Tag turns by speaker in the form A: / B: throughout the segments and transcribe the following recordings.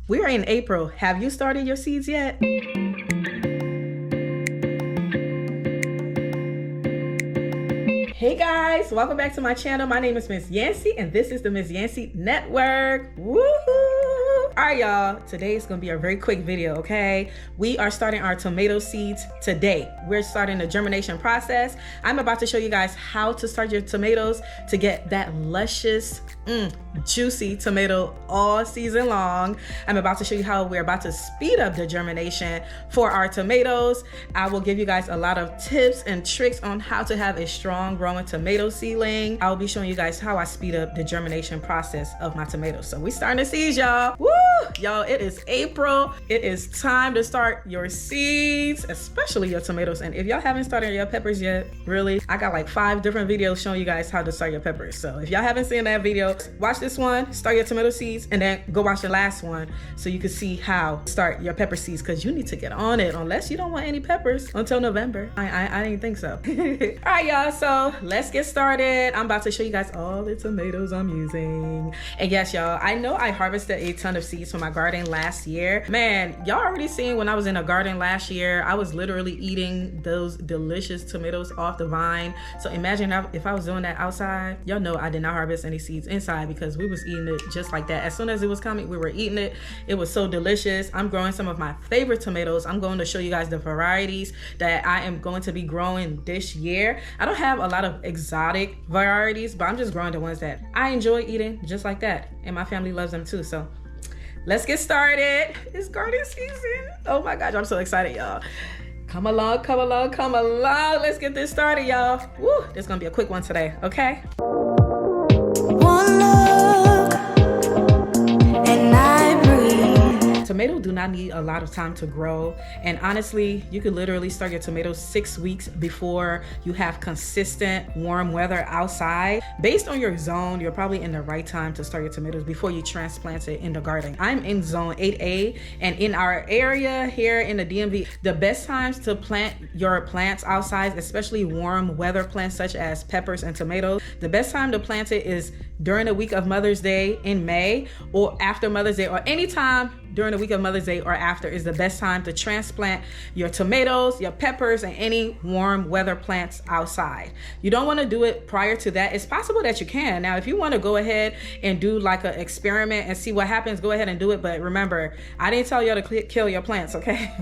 A: We are in April. Have you started your seeds yet? Hey guys, welcome back to my channel. My name is Miss Yancy and this is the Miss Yancy Network. Woohoo! All right, y'all, today is gonna be a very quick video, okay? We are starting our tomato seeds today. We're starting the germination process. I'm about to show you guys how to start your tomatoes to get that luscious, juicy tomato all season long. I'm about to show you how we're about to speed up the germination for our tomatoes. I will give you guys a lot of tips and tricks on how to have a strong growing tomato seedling. I'll be showing you guys how I speed up the germination process of my tomatoes. So we starting the seeds, y'all. Woo! Y'all, it is April. It is time to start your seeds, especially your tomatoes. And if y'all haven't started your peppers yet, really, I got like 5 different videos showing you guys how to start your peppers. So if y'all haven't seen that video, watch this one, start your tomato seeds, and then go watch the last one so you can see how to start your pepper seeds, because you need to get on it unless you don't want any peppers until November. I didn't think so. All right, y'all, so let's get started. I'm about to show you guys all the tomatoes I'm using. And yes, y'all, I know I harvested a ton of seeds from my garden last year. Man, y'all already seen when I was in a garden last year, I was literally eating those delicious tomatoes off the vine. So imagine if I was doing that outside. Y'all know I did not harvest any seeds inside because we was eating it just like that. As soon as it was coming, we were eating it. It was so delicious. I'm growing some of my favorite tomatoes. I'm going to show you guys the varieties that I am going to be growing this year. I don't have a lot of exotic varieties, but I'm just growing the ones that I enjoy eating just like that. And my family loves them too. So let's get started. It's garden season. Oh my gosh, I'm so excited, y'all. Come along, come along, come along. Let's get this started, y'all. Woo, this is gonna be a quick one today, okay? One look and I breathe. Tomatoes do not need a lot of time to grow. And honestly, you could literally start your tomatoes 6 weeks before you have consistent warm weather outside. Based on your zone, you're probably in the right time to start your tomatoes before you transplant it in the garden. I'm in zone 8A, and in our area here in the DMV, the best times to plant your plants outside, especially warm weather plants such as peppers and tomatoes, the best time to plant it is during the week of Mother's Day in May, or after Mother's Day, or anytime during the week of Mother's Day or after is the best time to transplant your tomatoes, your peppers, and any warm weather plants outside. You don't want to do it prior to that. It's possible that you can. Now, if you want to go ahead and do like an experiment and see what happens, go ahead and do it. But remember, I didn't tell y'all to kill your plants, okay?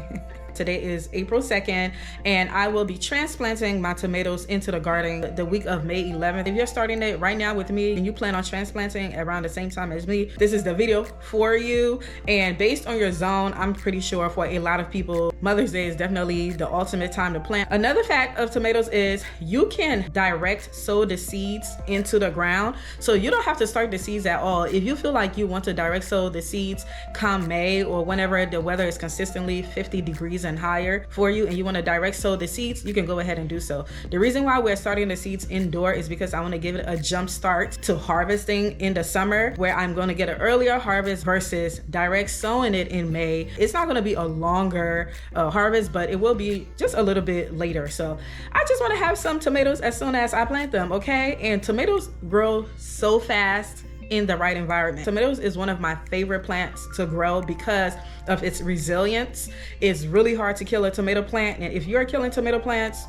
A: Today is April 2nd, and I will be transplanting my tomatoes into the garden the week of May 11th. If you're starting it right now with me and you plan on transplanting around the same time as me, this is the video for you. And based on your zone, I'm pretty sure for a lot of people, Mother's Day is definitely the ultimate time to plant. Another fact of tomatoes is you can direct sow the seeds into the ground. So you don't have to start the seeds at all. If you feel like you want to direct sow the seeds come May or whenever the weather is consistently 50 degrees and higher for you and you want to direct sow the seeds, you can go ahead and do so. The reason why we're starting the seeds indoor is because I want to give it a jump start to harvesting in the summer, where I'm going to get an earlier harvest versus direct sowing it in May. It's not going to be a longer harvest, but it will be just a little bit later. So I just want to have some tomatoes as soon as I plant them, okay? And tomatoes grow so fast in the right environment. Tomatoes is one of my favorite plants to grow because of its resilience. It's really hard to kill a tomato plant, and if you're killing tomato plants,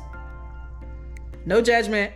A: no judgment.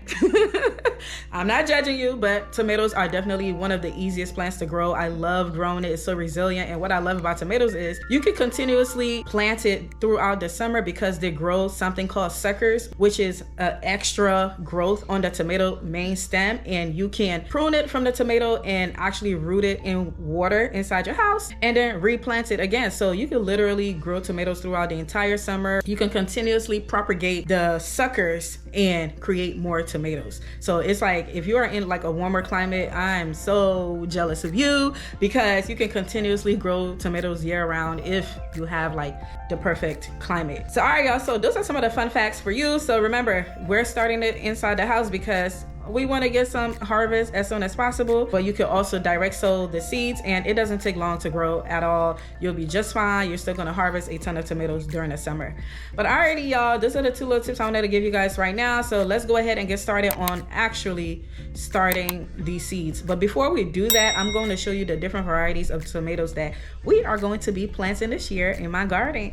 A: I'm not judging you, but tomatoes are definitely one of the easiest plants to grow. I love growing it. It's so resilient. And what I love about tomatoes is you can continuously plant it throughout the summer because they grow something called suckers, which is extra growth on the tomato main stem. And you can prune it from the tomato and actually root it in water inside your house and then replant it again. So you can literally grow tomatoes throughout the entire summer. You can continuously propagate the suckers and create more tomatoes. So it's like if you are in like a warmer climate, I'm so jealous of you because you can continuously grow tomatoes year round if you have like the perfect climate. So all right, y'all, so those are some of the fun facts for you. So remember, we're starting it inside the house because we want to get some harvest as soon as possible, but you can also direct sow the seeds and it doesn't take long to grow at all. You'll be just fine. You're still going to harvest a ton of tomatoes during the summer. But alrighty, y'all, those are the 2 little tips I wanted to give you guys right now. So let's go ahead and get started on actually starting these seeds. But before we do that, I'm going to show you the different varieties of tomatoes that we are going to be planting this year in my garden.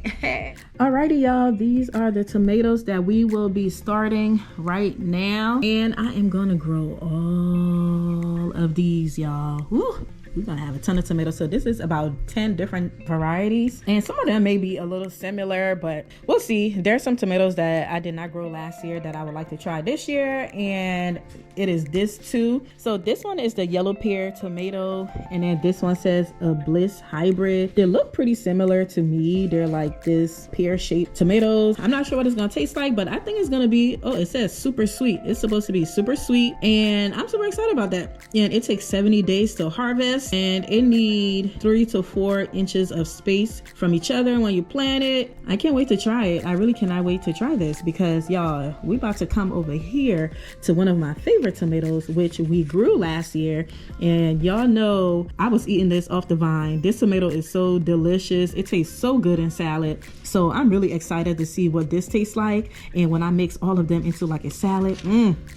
A: Alrighty, y'all, these are the tomatoes that we will be starting right now, and I am going to grow all of these, y'all. Woo! We're gonna have a ton of tomatoes. So this is about 10 different varieties, and some of them may be a little similar, but we'll see. There's some tomatoes that I did not grow last year that I would like to try this year, and it is this too. So this one is the yellow pear tomato, and then this one says a bliss hybrid. They look pretty similar to me. They're like this pear shaped tomatoes. I'm not sure what it's gonna taste like, but I think it's gonna be, oh, it says super sweet. It's supposed to be super sweet, and I'm super excited about that. And it takes 70 days to harvest, and it need 3 to 4 inches of space from each other when you plant it. I can't wait to try it. I really cannot wait to try this, because y'all, we about to come over here to one of my favorite tomatoes, which we grew last year, and y'all know I was eating this off the vine. This tomato is so delicious. It tastes so good in salad. So I'm really excited to see what this tastes like, and when I mix all of them into like a salad,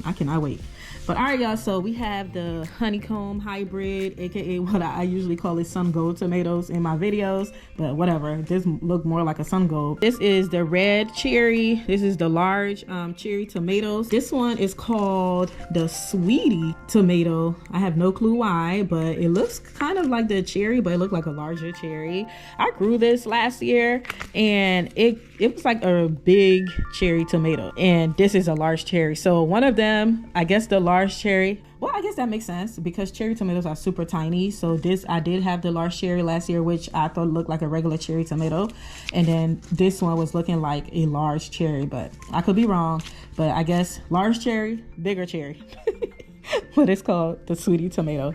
A: I cannot wait. But all right, y'all, so we have the honeycomb hybrid, aka what I usually call it sun gold tomatoes in my videos, but whatever, this look more like a sun gold. This is the red cherry. This is the large cherry tomatoes. This one is called the sweetie tomato. I have no clue why, but it looks kind of like the cherry, but it looked like a larger cherry. I grew this last year, and it was like a big cherry tomato, and this is a large cherry. So one of them, I guess the large cherry, well, I guess that makes sense because cherry tomatoes are super tiny. So this, I did have the large cherry last year, which I thought looked like a regular cherry tomato, and then this one was looking like a large cherry, but I could be wrong. But I guess large cherry, bigger cherry. But it's called the sweetie tomato.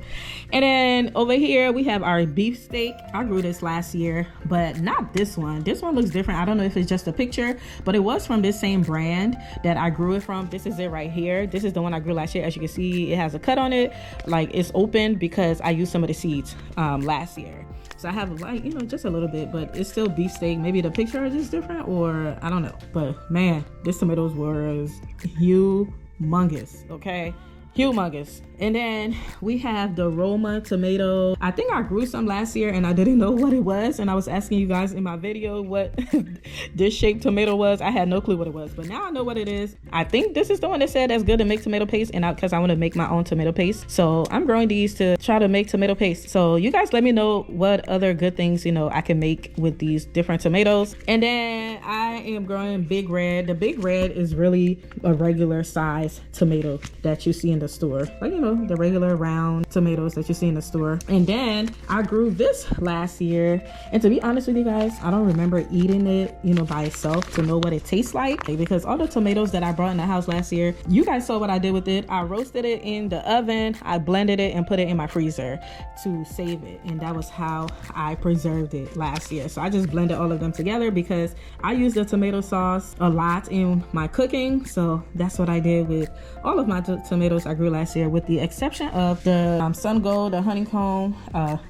A: And then over here we have our beef steak. I grew this last year, but not this one. This one looks different. I don't know if it's just a picture, but it was from this same brand that I grew it from. This is it right here. This is the one I grew last year. As you can see, it has a cut on it, like it's open because I used some of the seeds last year. So I have, like, you know, just a little bit, but it's still beef steak. Maybe the picture is just different, or I don't know. But man, this tomatoes was humongous, okay? Humongous. And then we have the Roma tomato. I think I grew some last year and I didn't know what it was, and I was asking you guys in my video what this shaped tomato was. I had no clue what it was, but now I know what it is. I think this is the one that said that's good to make tomato paste, and because I want to make my own tomato paste, so I'm growing these to try to make tomato paste. So you guys let me know what other good things, you know, I can make with these different tomatoes. And then I am growing Big Red. The Big Red is really a regular size tomato that you see in the store, like, you know, the regular round tomatoes that you see in the store. And then I grew this last year, and to be honest with you guys, I don't remember eating it, you know, by itself to know what it tastes like, because all the tomatoes that I brought in the house last year, you guys saw what I did with it. I roasted it in the oven, I blended it and put it in my freezer to save it, and that was how I preserved it last year. So I just blended all of them together because I use the tomato sauce a lot in my cooking, so that's what I did with all of my tomatoes I grew last year, with the exception of the sun gold, the honeycomb.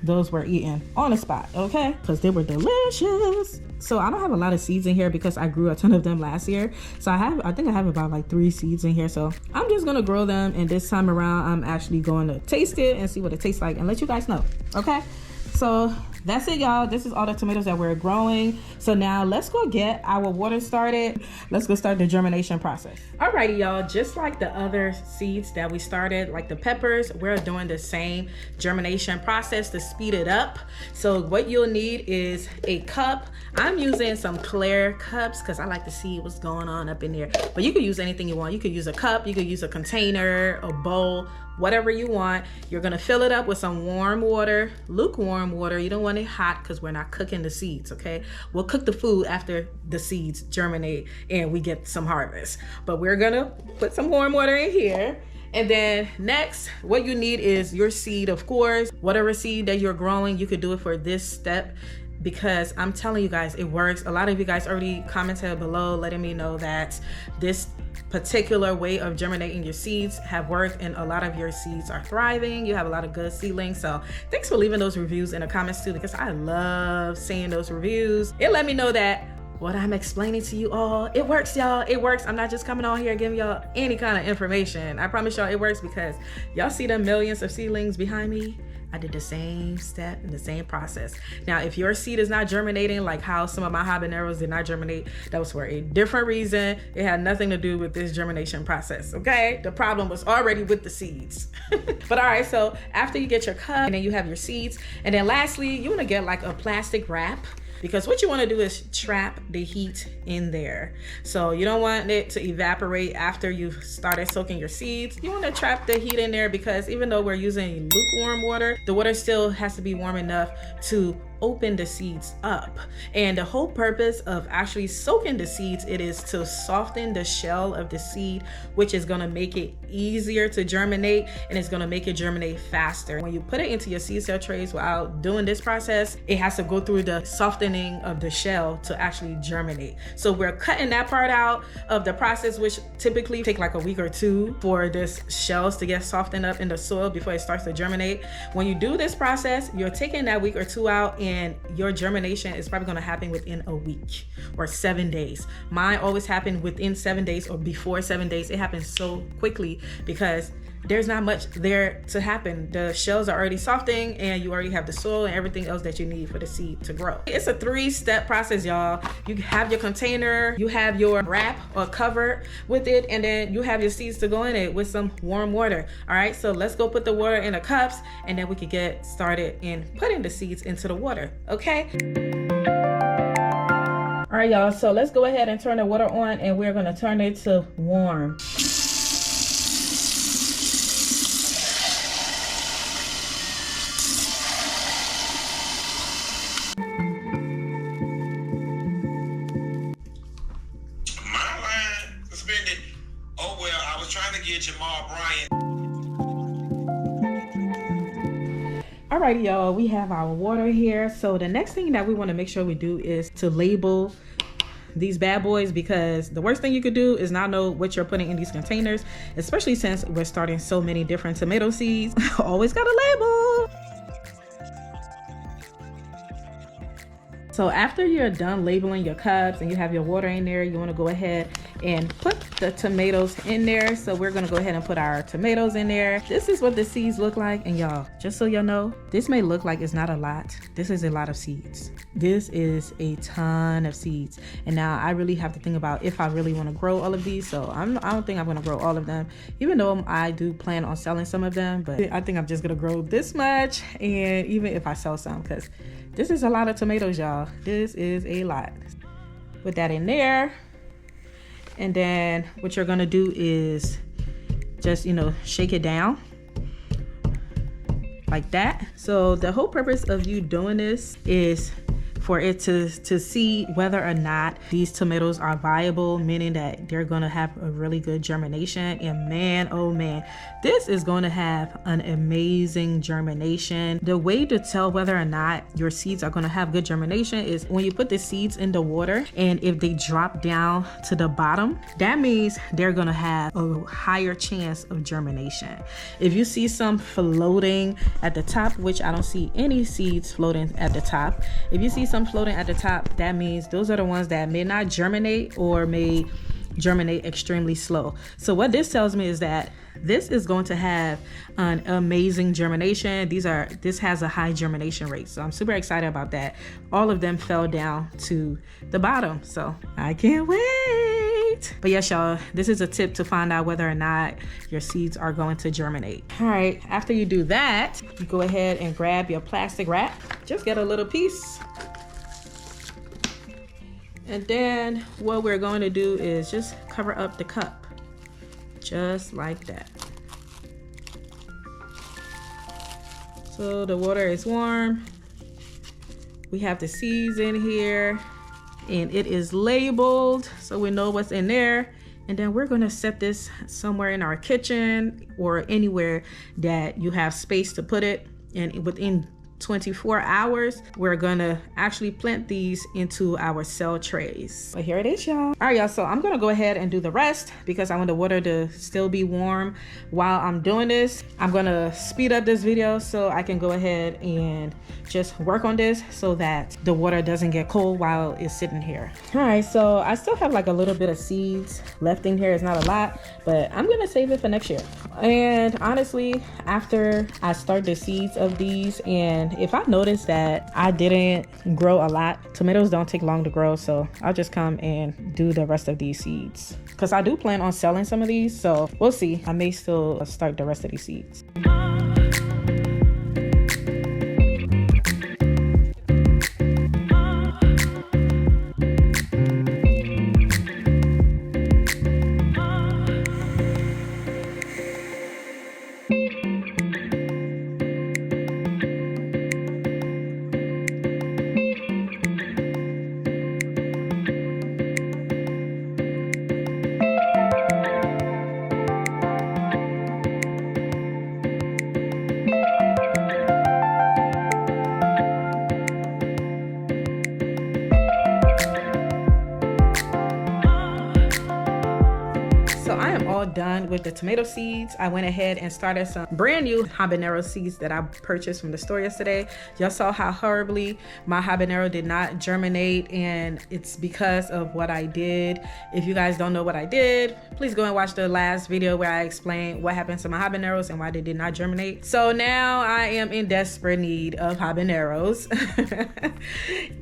A: Those were eaten on the spot, okay, because they were delicious. So I don't have a lot of seeds in here because I grew a ton of them last year. So I think I have about like 3 seeds in here. So I'm just gonna grow them, and this time around I'm actually going to taste it and see what it tastes like and let you guys know, okay? So that's it, y'all. This is all the tomatoes that we're growing. So now let's go get our water started. Let's go start the germination process. Alrighty, y'all, just like the other seeds that we started, like the peppers, we're doing the same germination process to speed it up. So what you'll need is a cup. I'm using some clear cups because I like to see what's going on up in there, but you could use anything you want. You could use a cup, you could use a container, a bowl, whatever you want. You're gonna fill it up with some warm water, lukewarm water. You don't want it hot because we're not cooking the seeds, okay? We'll cook the food after the seeds germinate and we get some harvest. But we're gonna put some warm water in here. And then next, what you need is your seed, of course. Whatever seed that you're growing, you could do it for this step. because I'm telling you guys, it works. A lot of you guys already commented below letting me know that this particular way of germinating your seeds have worked and a lot of your seeds are thriving. You have a lot of good seedlings. So thanks for leaving those reviews in the comments too, because I love seeing those reviews. It let me know that what I'm explaining to you all, it works, y'all. It works. I'm not just coming on here giving y'all any kind of information. I promise y'all it works, because y'all see the millions of seedlings behind me. I did the same step and the same process. Now, if your seed is not germinating like how some of my habaneros did not germinate, that was for a different reason. It had nothing to do with this germination process, okay? The problem was already with the seeds. But all right, so after you get your cup and then you have your seeds, and then lastly, you wanna get like a plastic wrap, because what you want to do is trap the heat in there. So you don't want it to evaporate after you've started soaking your seeds. You want to trap the heat in there, because even though we're using lukewarm water, the water still has to be warm enough to open the seeds up. And the whole purpose of actually soaking the seeds, it is to soften the shell of the seed, which is going to make it easier to germinate, and it's going to make it germinate faster. When you put it into your seed cell trays without doing this process, it has to go through the softening of the shell to actually germinate. So we're cutting that part out of the process, which typically take like a week or two for this shells to get softened up in the soil before it starts to germinate. When you do this process, you're taking that week or two out, and your germination is probably going to happen within a week or 7 days. Mine always happened within 7 days or before 7 days. It happens so quickly because there's not much there to happen. The shells are already softening, and you already have the soil and everything else that you need for the seed to grow. It's a 3-step process, y'all. You have your container, you have your wrap or cover with it, and then you have your seeds to go in it with some warm water. All right, so let's go put the water in the cups, and then we can get started in putting the seeds into the water, okay? All right, y'all, so let's go ahead and turn the water on, and we're gonna turn it to warm. Alrighty, y'all, we have our water here. So the next thing that we want to make sure we do is to label these bad boys, because the worst thing you could do is not know what you're putting in these containers, especially since we're starting so many different tomato seeds. Always got a label. So after you're done labeling your cups and you have your water in there, you want to go ahead and put the tomatoes in there. So we're going to go ahead and put our tomatoes in there. This is what the seeds look like. And y'all, just so y'all know, this may look like it's not a lot. This is a lot of seeds. This is a ton of seeds. And now I really have to think about if I really want to grow all of these. So I don't think I'm going to grow all of them, even though I do plan on selling some of them. But I think I'm just going to grow this much. And even if I sell some, because this is a lot of tomatoes, y'all. This is a lot. Put that in there. And then what you're gonna do is just, shake it down like that. So the whole purpose of you doing this is for it to see whether or not these tomatoes are viable, meaning that they're gonna have a really good germination. And man, oh man, this is gonna have an amazing germination. The way to tell whether or not your seeds are gonna have good germination is when you put the seeds in the water, and if they drop down to the bottom, that means they're gonna have a higher chance of germination. If you see some floating at the top, which I don't see any seeds floating at the top, if you see some floating at the top, that means those are the ones that may not germinate or may germinate extremely slow. So what this tells me is that this is going to have an amazing germination. This has a high germination rate. So I'm super excited about that. All of them fell down to the bottom. So I can't wait. But yes, y'all, this is a tip to find out whether or not your seeds are going to germinate. All right, after you do that, you go ahead and grab your plastic wrap. Just get a little piece. And then what we're going to do is just cover up the cup, just like that. So the water is warm. We have the seeds in here, and it is labeled so we know what's in there. And then we're gonna set this somewhere in our kitchen or anywhere that you have space to put it, and within 24 hours, we're gonna actually plant these into our cell trays. But here it is, y'all. All right, y'all, so I'm gonna go ahead and do the rest because I want the water to still be warm while I'm doing this. I'm gonna speed up this video so I can go ahead and just work on this so that the water doesn't get cold while it's sitting here. All right, so I still have like a little bit of seeds left in here. It's not a lot, but I'm gonna save it for next year. And honestly, after I start the seeds of these, and if I notice that I didn't grow a lot, tomatoes don't take long to grow, so I'll just come and do the rest of these seeds because I do plan on selling some of these, so we'll see. I may still start the rest of these seeds. Done with the tomato seeds. I went ahead and started some brand new habanero seeds that I purchased from the store yesterday. Y'all saw how horribly my habanero did not germinate, and it's because of what I did. If you guys don't know what I did, please go and watch the last video where I explained what happened to my habaneros and why they did not germinate. So now I am in desperate need of habaneros,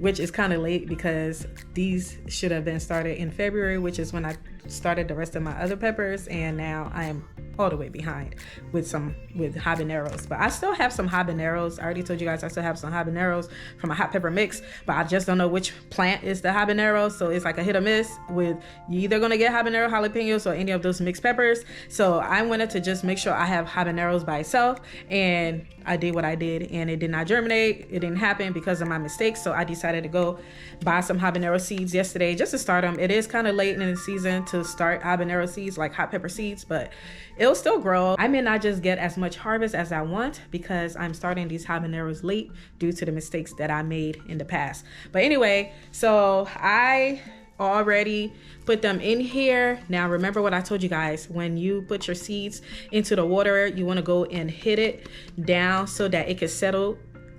A: which is kind of late because these should have been started in February, which is when I started the rest of my other peppers, and now I am all the way behind with habaneros. But I still have some habaneros. I already told you guys I still have some habaneros from a hot pepper mix, but I just don't know which plant is the habanero, so it's like a hit or miss with you either gonna get habanero, jalapenos, or any of those mixed peppers. So I wanted to just make sure I have habaneros by itself, and I did what I did, and it did not germinate. It didn't happen because of my mistakes, so I decided to go buy some habanero seeds yesterday just to start them. It is kind of late in the season to start habanero seeds, like hot pepper seeds, but it'll still grow. I may not just get as much harvest as I want because I'm starting these habaneros late due to the mistakes that I made in the past. But anyway, so I already put them in here. Now remember what I told you guys, when you put your seeds into the water, you want to go and hit it down so that it can settle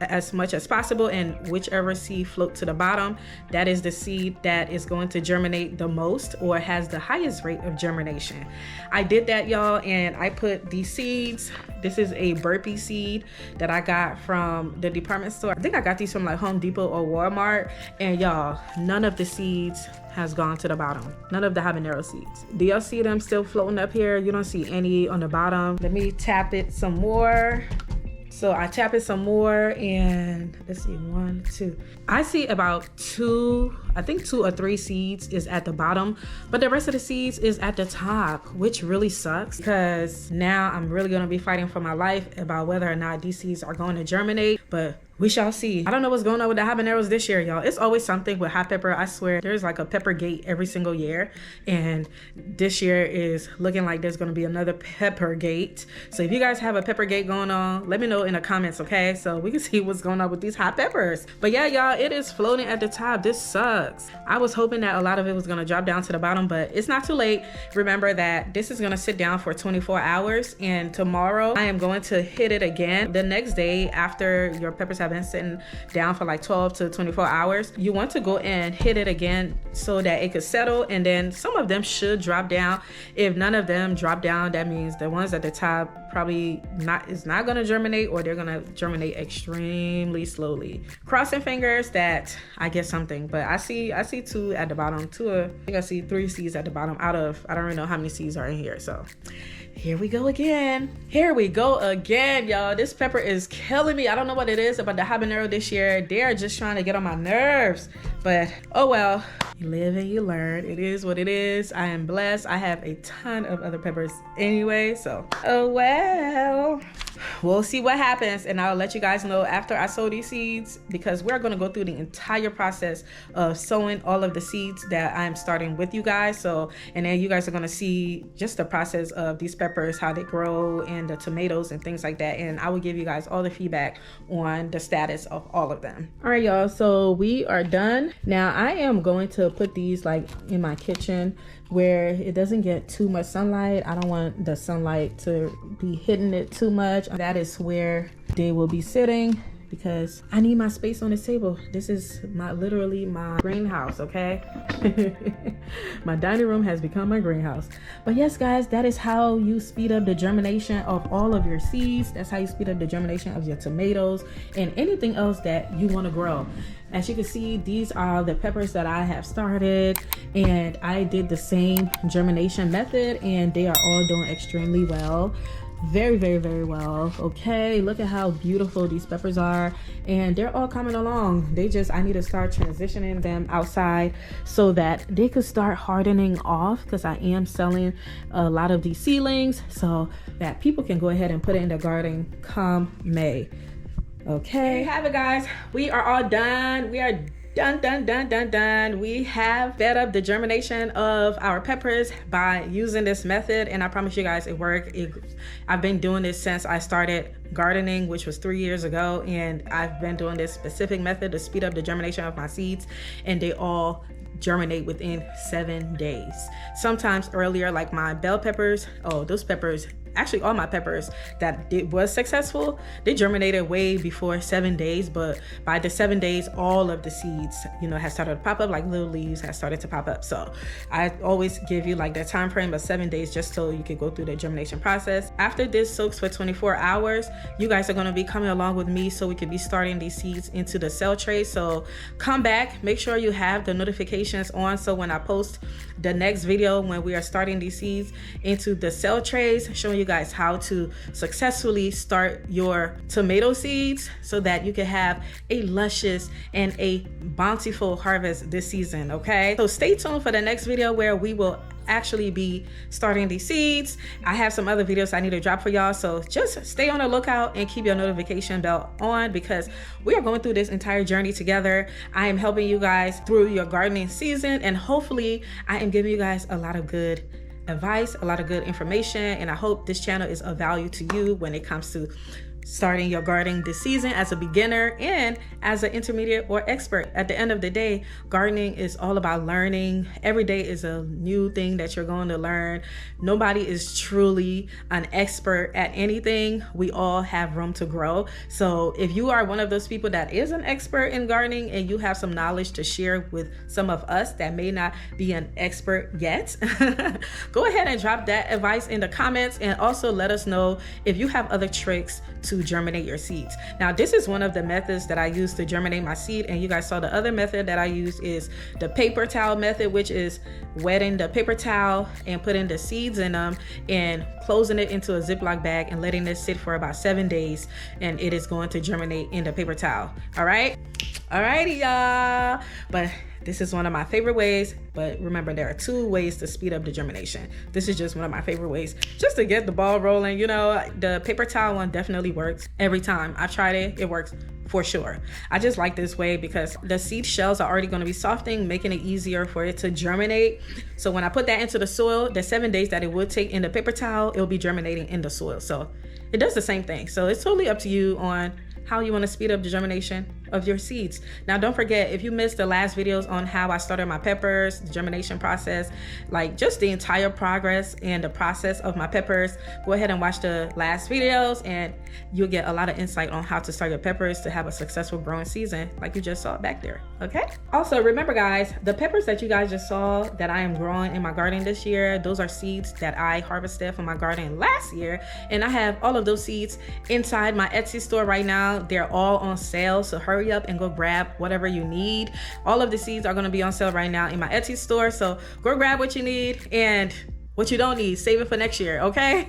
A: as much as possible, and whichever seed float to the bottom, that is the seed that is going to germinate the most or has the highest rate of germination. I did that, y'all, and I put these seeds. This is a burpee seed that I got from the department store. I think I got these from like Home Depot or Walmart, and y'all, none of the seeds has gone to the bottom. None of the habanero seeds. Do y'all see them still floating up here? You don't see any on the bottom. Let me tap it some more. So I tap it some more, and let's see, 1, 2. I see about 2, I think 2 or 3 seeds is at the bottom, but the rest of the seeds is at the top, which really sucks because now I'm really gonna be fighting for my life about whether or not these seeds are going to germinate, but we shall see. I don't know what's going on with the habaneros this year, y'all. It's always something with hot pepper. I swear there's like a pepper gate every single year, and this year is looking like there's gonna be another pepper gate. So if you guys have a pepper gate going on, let me know in the comments, okay? So we can see what's going on with these hot peppers. But yeah, y'all, it is floating at the top. This sucks. I was hoping that a lot of it was gonna drop down to the bottom, but it's not too late. Remember that this is gonna sit down for 24 hours, and tomorrow I am going to hit it again. The next day after your peppers have been sitting down for like 12 to 24 hours, you want to go and hit it again so that it could settle, and then some of them should drop down. If none of them drop down, that means the ones at the top probably is not going to germinate, or they're going to germinate extremely slowly. Crossing fingers that I get something, but I see 2 at the bottom. I think I see 3 seeds at the bottom out of, I don't really know how many seeds are in here. So here we go again. Here we go again, y'all. This pepper is killing me. I don't know what it is about the habanero this year. They are just trying to get on my nerves. But oh well, you live and you learn. It is what it is. I am blessed. I have a ton of other peppers anyway, so oh well. well, we'll see what happens, and I'll let you guys know after I sow these seeds, because we're going to go through the entire process of sowing all of the seeds that I'm starting with you guys. So, and then you guys are going to see just the process of these peppers, how they grow, and the tomatoes and things like that, and I will give you guys all the feedback on the status of all of them. All right, y'all, so we are done. Now I am going to put these like in my kitchen where it doesn't get too much sunlight. I don't want the sunlight to be hitting it too much. That is where they will be sitting, because I need my space on this table. This is literally my greenhouse, okay? My dining room has become my greenhouse. But yes, guys, that is how you speed up the germination of all of your seeds. That's how you speed up the germination of your tomatoes and anything else that you want to grow. As you can see, these are the peppers that I have started, and I did the same germination method, and they are all doing extremely well. Very, very, very well. Okay, look at how beautiful these peppers are, and they're all coming along. I need to start transitioning them outside so that they could start hardening off, because I am selling a lot of these seedlings so that people can go ahead and put it in the garden come May. Okay, there you have it, guys. We are all done. We are done. We have sped up the germination of our peppers by using this method, and I promise you guys it worked. I've been doing this since I started gardening, which was 3 years ago, and I've been doing this specific method to speed up the germination of my seeds, and they all germinate within 7 days. Sometimes earlier, like my bell peppers. Oh, those peppers, actually all my peppers that was successful, they germinated way before 7 days, but by the 7 days, all of the seeds, have started to pop up, like little leaves has started to pop up. So I always give you like the time frame of 7 days, just so you can go through the germination process. After this soaks for 24 hours, you guys are going to be coming along with me so we could be starting these seeds into the cell tray. So come back, make sure you have the notifications on, so when I post the next video when we are starting these seeds into the cell trays, showing you guys how to successfully start your tomato seeds so that you can have a luscious and a bountiful harvest this season. Okay, so stay tuned for the next video where we will actually be starting these seeds. I have some other videos I need to drop for y'all, so just stay on the lookout and keep your notification bell on, because we are going through this entire journey together. I am helping you guys through your gardening season, and hopefully I am giving you guys a lot of good advice, a lot of good information, and I hope this channel is of value to you when it comes to starting your gardening this season as a beginner and as an intermediate or expert. At the end of the day, gardening is all about learning. Every day is a new thing that you're going to learn. Nobody is truly an expert at anything. We all have room to grow. So if you are one of those people that is an expert in gardening and you have some knowledge to share with some of us that may not be an expert yet, go ahead and drop that advice in the comments, and also let us know if you have other tricks to germinate your seeds. Now, this is one of the methods that I use to germinate my seed, and you guys saw the other method that I use is the paper towel method, which is wetting the paper towel and putting the seeds in them and closing it into a Ziploc bag and letting it sit for about 7 days, and it is going to germinate in the paper towel. All right, alrighty, y'all. But this is one of my favorite ways, but remember, there are 2 ways to speed up the germination. This is just one of my favorite ways just to get the ball rolling. The paper towel one definitely works every time. I've tried it. It works for sure. I just like this way because the seed shells are already going to be softening, making it easier for it to germinate. So when I put that into the soil, the 7 days that it would take in the paper towel, it'll be germinating in the soil. So it does the same thing. So it's totally up to you on how you want to speed up the germination of your seeds. Now, don't forget, if you missed the last videos on how I started my peppers, the germination process, like just the entire progress and the process of my peppers, go ahead and watch the last videos and you'll get a lot of insight on how to start your peppers to have a successful growing season like you just saw back there. Okay, also remember, guys, the peppers that you guys just saw that I am growing in my garden this year, those are seeds that I harvested from my garden last year, and I have all of those seeds inside my Etsy store right now. They're all on sale, so hurry up and go grab whatever you need. All of the seeds are going to be on sale right now in my Etsy store, so go grab what you need, and what you don't need, save it for next year, okay?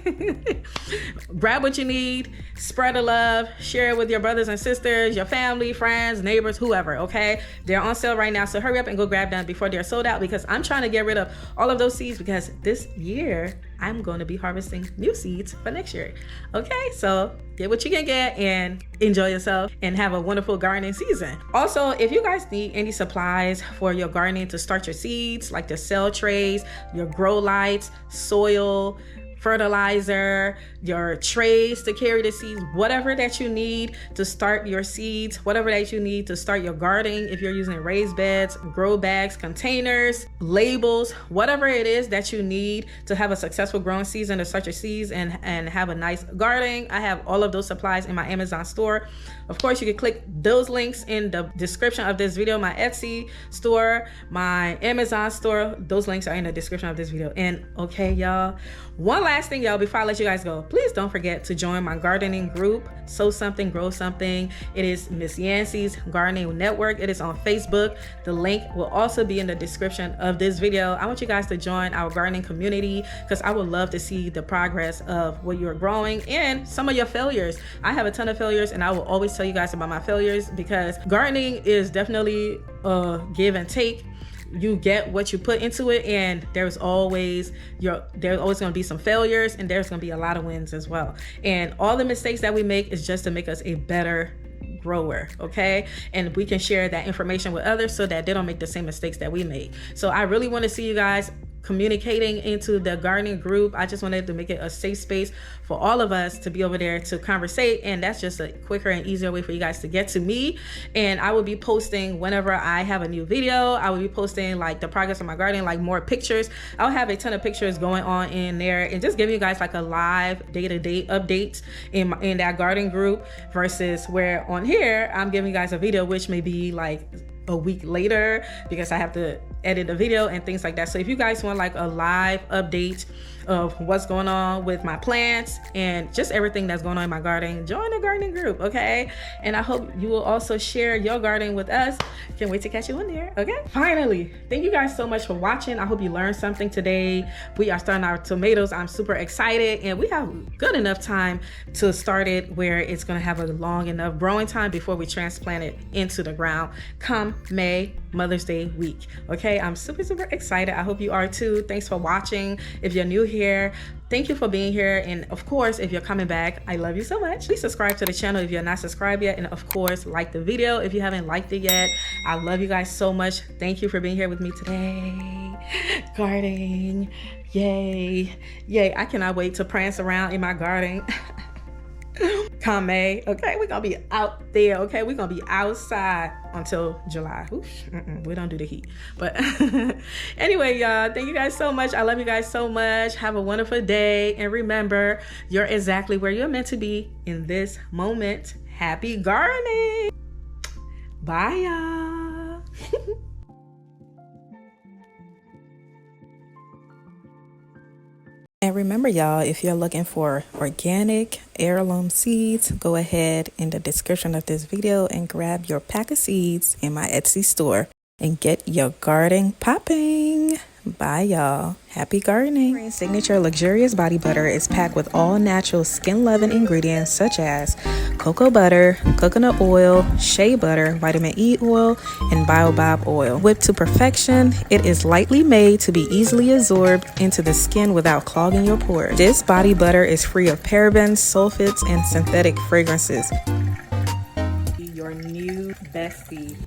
A: Grab what you need, spread the love, share it with your brothers and sisters, your family, friends, neighbors, whoever, okay? They're on sale right now, so hurry up and go grab them before they're sold out, because I'm trying to get rid of all of those seeds, because this year I'm going to be harvesting new seeds for next year. Okay, so get what you can get and enjoy yourself and have a wonderful gardening season. Also, if you guys need any supplies for your gardening to start your seeds, like the cell trays, your grow lights, soil, fertilizer, your trays to carry the seeds, whatever that you need to start your seeds, whatever that you need to start your gardening, if you're using raised beds, grow bags, containers, labels, whatever it is that you need to have a successful growing season, to start your seeds and have a nice gardening, I have all of those supplies in my Amazon store. Of course, you can click those links in the description of this video. My Etsy store, my Amazon store, those links are in the description of this video. And okay, y'all, one last thing, y'all, before I let you guys go, please don't forget to join my gardening group, Sow Something, Grow Something. It is Miss Yancy's Gardening Network. It is on Facebook. The link will also be in the description of this video. I want you guys to join our gardening community because I would love to see the progress of what you're growing and some of your failures. I have a ton of failures, and I will always tell you guys about my failures because gardening is definitely a give and take. You get what you put into it, and there's always going to be some failures, and there's going to be a lot of wins as well. And all the mistakes that we make is just to make us a better grower, okay? And we can share that information with others so that they don't make the same mistakes that we made. So I really want to see you guys communicating into the gardening group. I just wanted to make it a safe space for all of us to be over there to conversate, and that's just a quicker and easier way for you guys to get to me. And I will be posting whenever I have a new video. I will be posting like the progress of my gardening, like more pictures. I'll have a ton of pictures going on in there and just giving you guys like a live day-to-day updates in that gardening group, versus where on here I'm giving you guys a video which may be like a week later because I have to edit a video and things like that. So if you guys want like a live update of what's going on with my plants and just everything that's going on in my garden, join the gardening group, okay? And I hope you will also share your garden with us. Can't wait to catch you in there, okay? Finally, thank you guys so much for watching. I hope you learned something today. We are starting our tomatoes. I'm super excited, and we have good enough time to start it where it's gonna have a long enough growing time before we transplant it into the ground come May, Mother's Day week, okay? I'm super excited. I hope you are too. Thanks for watching. If you're new here, thank you for being here. And of course, if you're coming back, I love you so much. Please subscribe to the channel if you're not subscribed yet. And of course, like the video if you haven't liked it yet. I love you guys so much. Thank you for being here with me today. Gardening, yay. Yay, I cannot wait to prance around in my garden. Come May, okay, we're gonna be out there, okay, we're gonna be outside until July. Oof, we don't do the heat, but anyway, y'all, thank you guys so much. I love you guys so much. Have a wonderful day, and remember, you're exactly where you're meant to be in this moment. Happy gardening. Bye, y'all. And remember, y'all, if you're looking for organic heirloom seeds, go ahead in the description of this video and grab your pack of seeds in my Etsy store and get your garden popping. Bye, y'all. Happy gardening. Signature luxurious body butter is packed with all natural skin-loving ingredients such as cocoa butter, coconut oil, shea butter, vitamin E oil, and baobab oil. Whipped to perfection, it is lightly made to be easily absorbed into the skin without clogging your pores. This body butter is free of parabens, sulfates, and synthetic fragrances. Your new bestie.